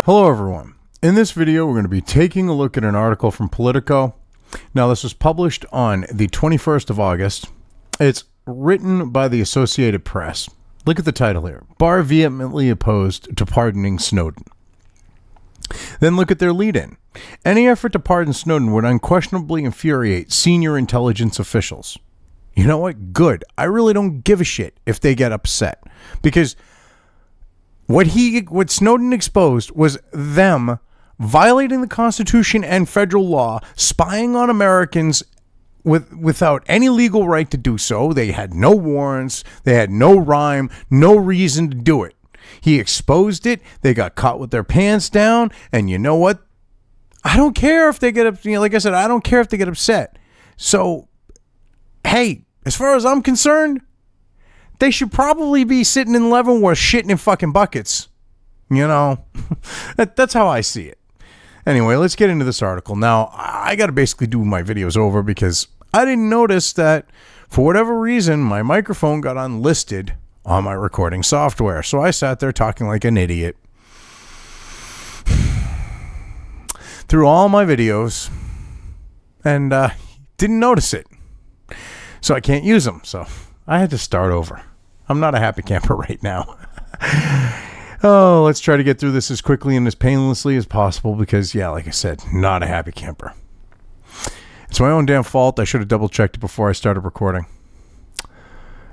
Hello everyone. In this video we're going to be taking a look at an article from Politico. Now this was published on the 21st of August. It's written by the Associated Press. Look at the title here. Barr vehemently opposed to pardoning Snowden. Then look at their lead-in. Any effort to pardon Snowden would unquestionably infuriate senior intelligence officials. You know what? Good. I really don't give a shit if they get upset. Because what Snowden exposed was them violating the Constitution and federal law, spying on Americans without any legal right to do so. They had no warrants, they had no rhyme, no reason to do it. He exposed it, they got caught with their pants down, and you know what? I don't care if they get upset. Like I said, I don't care if they get upset. So, hey, as far as I'm concerned, they should probably be sitting in Leavenworth shitting in fucking buckets. You know, that's how I see it. Anyway, let's get into this article. Now, I got to basically do my videos over because I didn't notice that for whatever reason, my microphone got unlisted on my recording software. So I sat there talking like an idiot through all my videos and didn't notice it. So I can't use them. So I had to start over. I'm not a happy camper right now. Oh, let's try to get through this as quickly and as painlessly as possible because, yeah, like I said, not a happy camper. It's my own damn fault. I should have double-checked it before I started recording.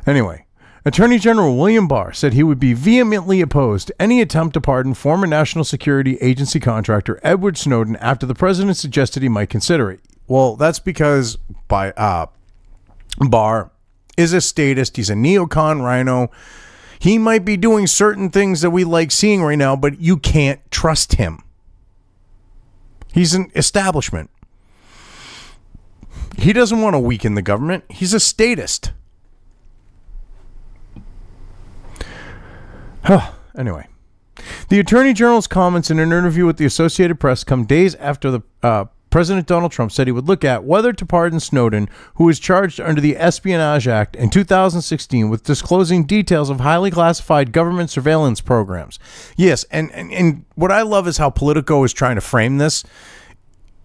Anyway, Attorney General William Barr said he would be vehemently opposed to any attempt to pardon former National Security Agency contractor Edward Snowden after the president suggested he might consider it. Well, that's because Barr is a statist. He's a neocon rhino. He might be doing certain things that we like seeing right now, but you can't trust him. He's an establishment. He doesn't want to weaken the government. He's a statist. Anyway, the Attorney General's comments in an interview with the Associated Press come days after the President Donald Trump said he would look at whether to pardon Snowden, who was charged under the Espionage Act in 2016 with disclosing details of highly classified government surveillance programs. Yes, and what I love is how Politico is trying to frame this.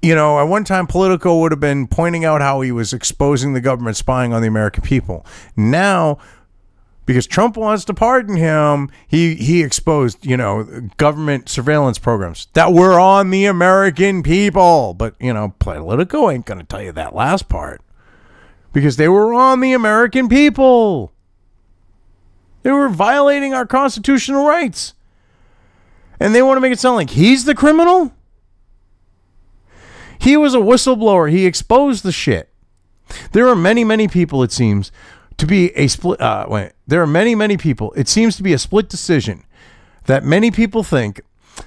You know, at one time, Politico would have been pointing out how he was exposing the government spying on the American people. Now, because Trump wants to pardon him, he exposed, you know, government surveillance programs that were on the American people. But, you know, Politico ain't going to tell you that last part because they were on the American people. They were violating our constitutional rights. And they want to make it sound like he's the criminal. He was a whistleblower. He exposed the shit. There are many, many people, it seems, to be a split. There are many people. It seems to be a split decision that many people think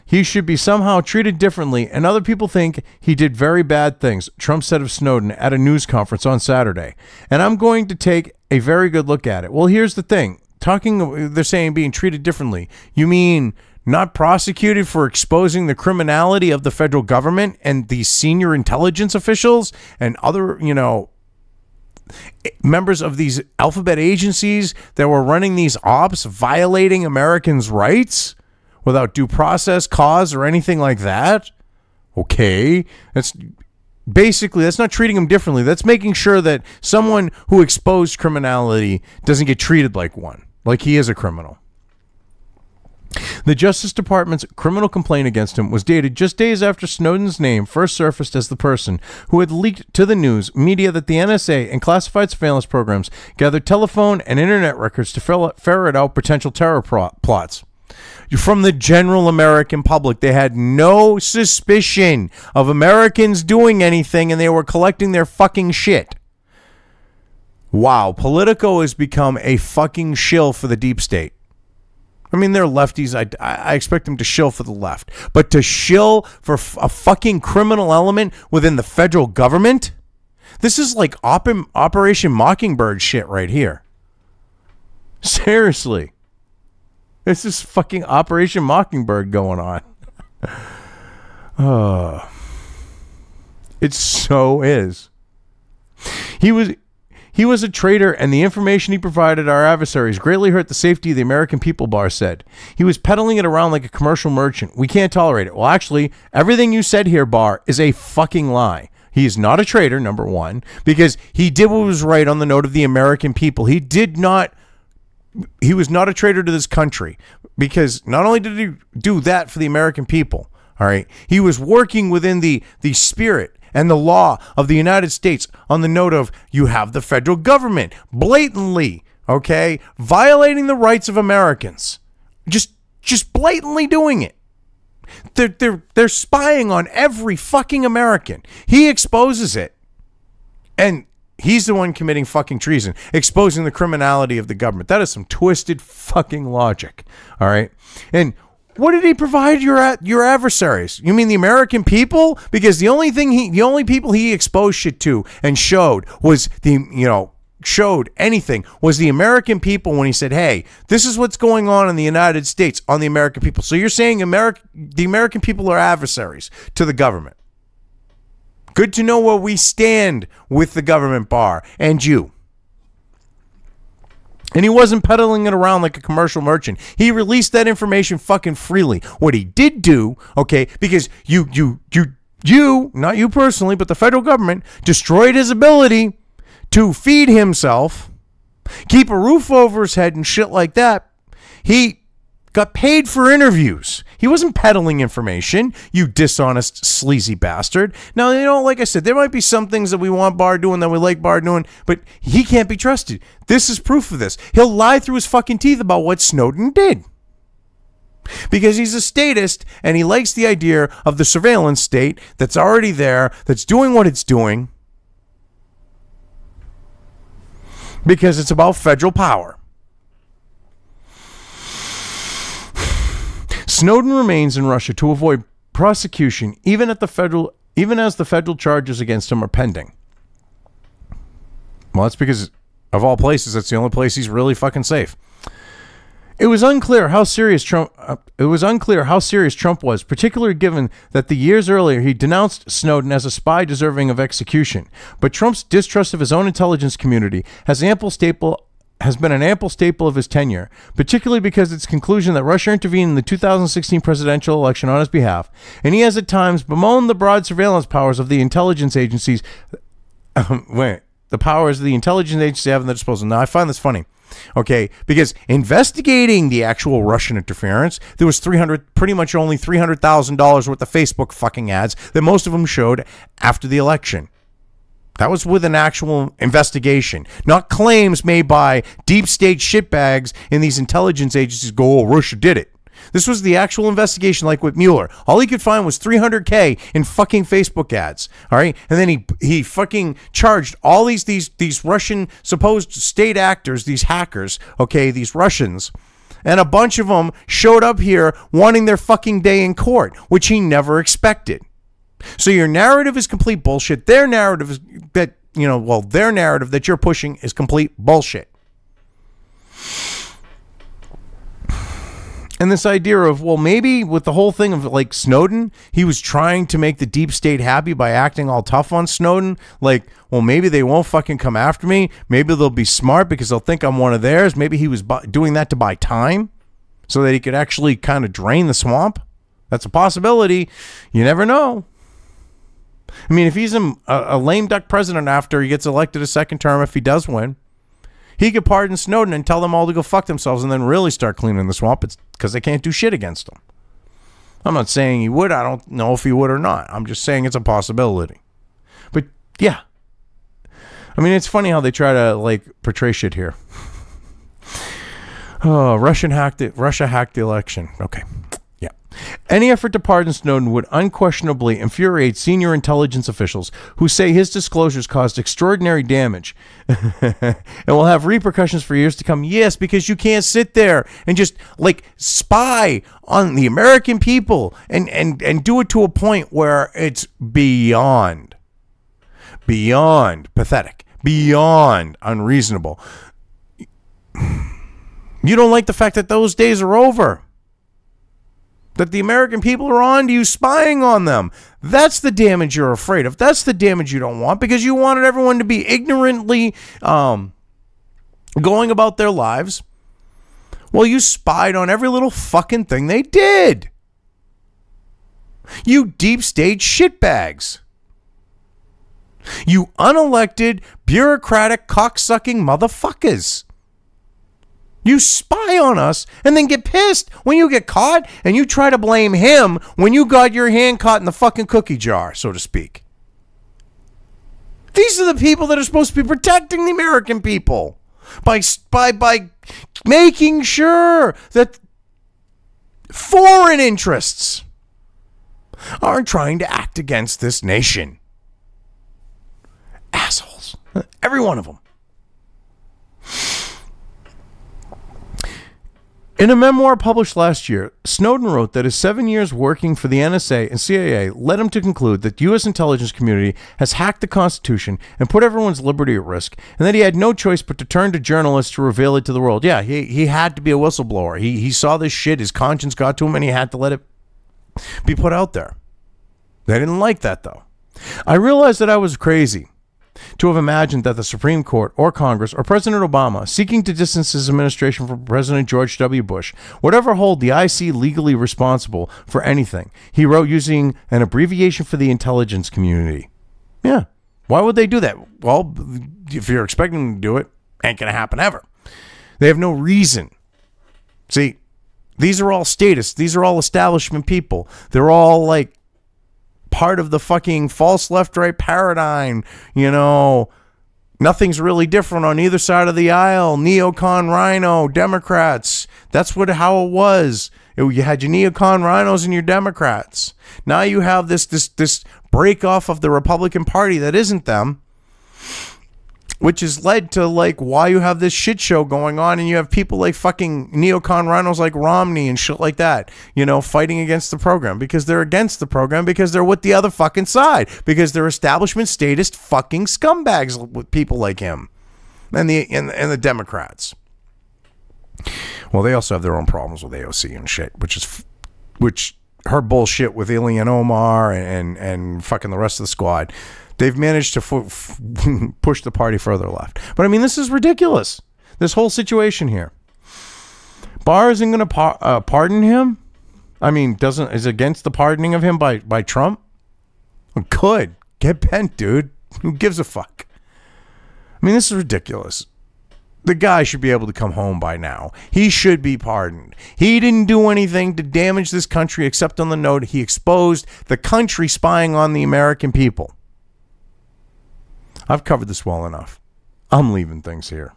he should be somehow treated differently, and other people think he did very bad things, Trump said of Snowden at a news conference on Saturday. And I'm going to take a very good look at it. Well, here's the thing. They're saying being treated differently. You mean not prosecuted for exposing the criminality of the federal government and these senior intelligence officials and other, you know, members of these alphabet agencies that were running these ops, violating Americans' rights without due process, cause, or anything like that? Okay, that's not treating them differently. That's making sure that someone who exposed criminality doesn't get treated like one, like he is a criminal. The Justice Department's criminal complaint against him was dated just days after Snowden's name first surfaced as the person who had leaked to the news media that the NSA and classified surveillance programs gathered telephone and internet records to ferret out potential terror plots. From the general American public, they had no suspicion of Americans doing anything, and they were collecting their fucking shit. Wow, Politico has become a fucking shill for the deep state. I mean, they're lefties. I expect them to shill for the left. But to shill for a fucking criminal element within the federal government? This is like Operation Mockingbird shit right here. Seriously. This is fucking Operation Mockingbird going on. It so is. He He was a traitor, and the information he provided our adversaries greatly hurt the safety of the American people, Barr said. He was peddling it around like a commercial merchant. We can't tolerate it. Well, actually, everything you said here, Barr, is a fucking lie. He is not a traitor, number one, because he did what was right on the note of the American people. He was not a traitor to this country, because not only did he do that for the American people, all right, he was working within the spirit and the law of the United States on the note of you have the federal government blatantly, okay, violating the rights of Americans. Just blatantly doing it. They're spying on every fucking American. He exposes it. And he's the one committing fucking treason, exposing the criminality of the government. That is some twisted fucking logic. All right. And what did he provide your adversaries? You mean the American people? Because the only people he exposed shit to and showed was showed anything was the American people when he said, hey, this is what's going on in the United States on the American people. So you're saying the American people are adversaries to the government. Good to know where we stand with the government, Barr, and you. And he wasn't peddling it around like a commercial merchant. He released that information fucking freely. What he did do, okay, because you, not you personally, but the federal government destroyed his ability to feed himself, keep a roof over his head and shit like that. He got paid for interviews. He wasn't peddling information, you dishonest, sleazy bastard. Now, like I said, there might be some things that we want Barr doing, that we like Barr doing, but he can't be trusted. This is proof of this. He'll lie through his fucking teeth about what Snowden did. Because he's a statist, and he likes the idea of the surveillance state that's already there, that's doing what it's doing, because it's about federal power. Snowden remains in Russia to avoid prosecution, even as the federal charges against him are pending. Well, that's because, of all places, that's the only place he's really fucking safe. It was unclear how serious Trump was, particularly given that the years earlier he denounced Snowden as a spy deserving of execution. But Trump's distrust of his own intelligence community has been an ample staple of his tenure, particularly because its conclusion that Russia intervened in the 2016 presidential election on his behalf, and he has at times bemoaned the broad surveillance powers of the intelligence agencies. The powers of the intelligence agency have at their disposal. Now, I find this funny, okay, because investigating the actual Russian interference, there was pretty much only $300,000 worth of Facebook fucking ads that most of them showed after the election. That was with an actual investigation, not claims made by deep state shitbags in these intelligence agencies go, oh, Russia did it. This was the actual investigation, like with Mueller. All he could find was $300K in fucking Facebook ads. All right. And then he fucking charged all these Russian supposed state actors, these hackers, okay, these Russians. And a bunch of them showed up here wanting their fucking day in court, which he never expected. So your narrative is complete bullshit. Their narrative is that, their narrative that you're pushing is complete bullshit. And this idea of, well, maybe with the whole thing of like Snowden, he was trying to make the deep state happy by acting all tough on Snowden. Like, well, maybe they won't fucking come after me. Maybe they'll be smart because they'll think I'm one of theirs. Maybe he was doing that to buy time so that he could actually kind of drain the swamp. That's a possibility. You never know. I mean, if he's a lame duck president after he gets elected a second term, if he does win, he could pardon Snowden and tell them all to go fuck themselves and then really start cleaning the swamp. It's because they can't do shit against him. I'm not saying he would. I don't know if he would or not. I'm just saying it's a possibility. But yeah. I mean, it's funny how they try to like portray shit here. Oh, Russia hacked the election. Okay. Yeah. Any effort to pardon Snowden would unquestionably infuriate senior intelligence officials who say his disclosures caused extraordinary damage and will have repercussions for years to come. Yes, because you can't sit there and just like spy on the American people and do it to a point where it's beyond pathetic, beyond unreasonable. You don't like the fact that those days are over. That the American people are on to you, spying on them. That's the damage you're afraid of. That's the damage you don't want, because you wanted everyone to be ignorantly going about their lives. Well, you spied on every little fucking thing they did. You deep state shitbags. You unelected, bureaucratic, cocksucking motherfuckers. You spy on us and then get pissed when you get caught, and you try to blame him when you got your hand caught in the fucking cookie jar, so to speak. These are the people that are supposed to be protecting the American people by making sure that foreign interests aren't trying to act against this nation. Assholes. Every one of them. In a memoir published last year, Snowden wrote that his 7 years working for the NSA and CIA led him to conclude that the U.S. intelligence community has hacked the Constitution and put everyone's liberty at risk, and that he had no choice but to turn to journalists to reveal it to the world. Yeah, he had to be a whistleblower. He saw this shit, his conscience got to him, and he had to let it be put out there. They didn't like that, though. I realized that I was crazy to have imagined that the Supreme Court or Congress or President Obama, seeking to distance his administration from President George W. Bush, would ever hold the IC legally responsible for anything. He wrote using an abbreviation for the intelligence community. Yeah. Why would they do that? Well, if you're expecting them to do it, ain't going to happen ever. They have no reason. See, these are all statists. These are all establishment people. They're all like part of the fucking false left-right paradigm. You know, nothing's really different on either side of the aisle. Neocon rhino, Democrats. That's how it was. You had your neocon rhinos and your Democrats. Now you have this break off of the Republican Party that isn't them, which has led to like why you have this shit show going on, and you have people like fucking neocon rhinos like Romney and shit like that, you know, fighting against the program because they're against the program, because they're with the other fucking side, because they're establishment statist fucking scumbags with people like him and the Democrats. Well, they also have their own problems with AOC and shit, which her bullshit with Ilhan Omar and fucking the rest of the squad. They've managed to push the party further left. But I mean, this is ridiculous. This whole situation here. Barr isn't going to pardon him. I mean, is against the pardoning of him by Trump. Could get bent, dude. Who gives a fuck? I mean, this is ridiculous. The guy should be able to come home by now. He should be pardoned. He didn't do anything to damage this country except on the note he exposed the country spying on the American people. I've covered this well enough. I'm leaving things here.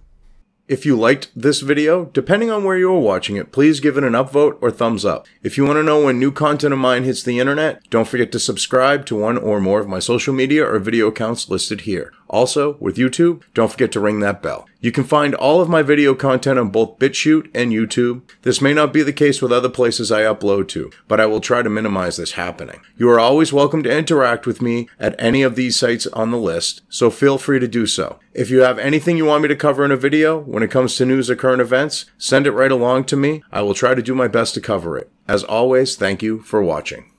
If you liked this video, depending on where you are watching it, please give it an upvote or thumbs up. If you want to know when new content of mine hits the internet, don't forget to subscribe to one or more of my social media or video accounts listed here. Also, with YouTube, don't forget to ring that bell. You can find all of my video content on both BitChute and YouTube. This may not be the case with other places I upload to, but I will try to minimize this happening. You are always welcome to interact with me at any of these sites on the list, so feel free to do so. If you have anything you want me to cover in a video, when it comes to news or current events, send it right along to me. I will try to do my best to cover it. As always, thank you for watching.